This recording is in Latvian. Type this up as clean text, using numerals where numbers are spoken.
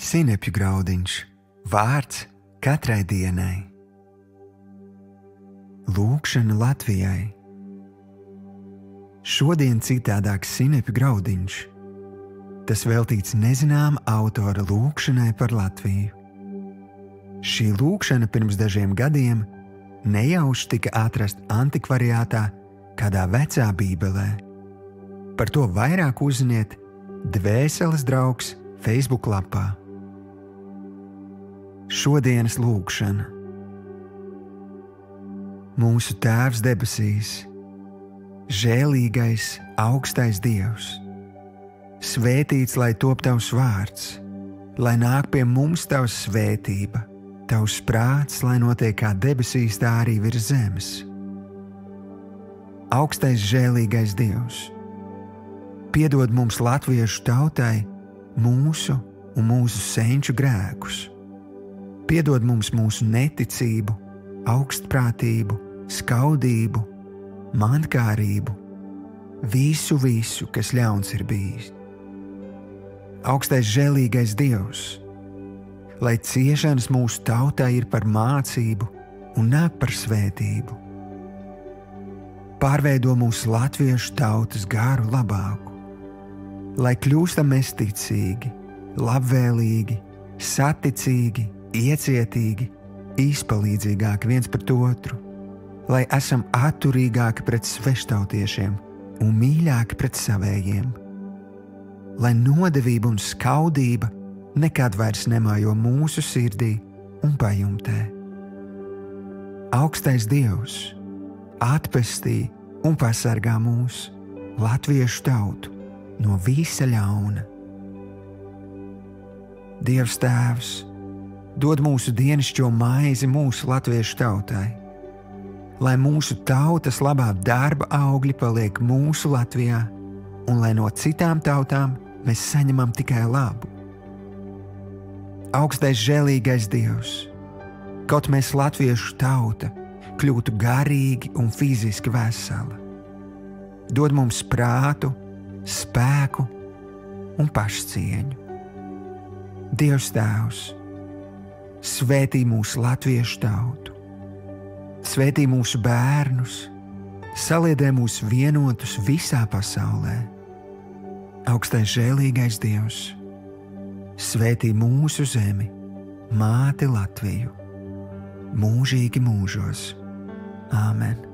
Sinepju graudiņš – vārds katrai dienai. Lūkšana Latvijai. Šodien citādāks sinepju graudiņš. Tas veltīts nezināma autora lūkšanai par Latviju. Šī lūkšana pirms dažiem gadiem nejauši tika atrasta antikvariātā kādā vecā bībelē. Par to vairāk uzziniet Dvēseles draugs Facebook lapā. Šodienas lūkšana. Mūsu Tēvs debesīs, žēlīgais, augstais Dievs, svētīts lai top Tavs vārds, lai nāk pie mums Tavs svētība, Tavs prāts, lai notiek kā debesīs, tā arī virs zemes. Augstais, žēlīgais Dievs, piedod mums latviešu tautai mūsu un mūsu senču grēkus. Piedod mums mūsu neticību, augstprātību, skaudību, mankārību, visu, kas ļauns ir bijis. Augstais, žēlīgais Dievs, lai ciešanas mūsu tautai ir par mācību un nāk par svētību. Pārveido mūsu latviešu tautas garu labāku, lai kļūstam mēs ticīgi, labvēlīgi, saticīgi, iecietīgi, izpalīdzīgāki viens pret otru, lai esam atturīgāki pret sveštautiešiem un mīļāki pret savējiem, lai nodevība un skaudība nekad vairs nemājo mūsu sirdī un pajumtē. Augstais Dievs atpestī un pasargā mūs, latviešu tautu, no visa ļauna. Dievs Tēvs dod mūsu dienascho maizi mūsu latviešu tautai, lai mūsu tautas labā darba augļi paliek mūsu Latvijā un lai no citām tautām mēs saņemam tikai labu. Augstais, žēlīgais Dievs, kaut mēs latviešu tauta kļūtu garīgi un fiziski vesela, dod mums prātu, spēku un pašcieņu. Dievs Tēvs, svētī mūsu latviešu tautu, svētī mūsu bērnus, saliedē mūs vienotus visā pasaulē. Augstais, žēlīgais Dievs, svētī mūsu zemi, māti Latviju, mūžīgi mūžos. Āmen.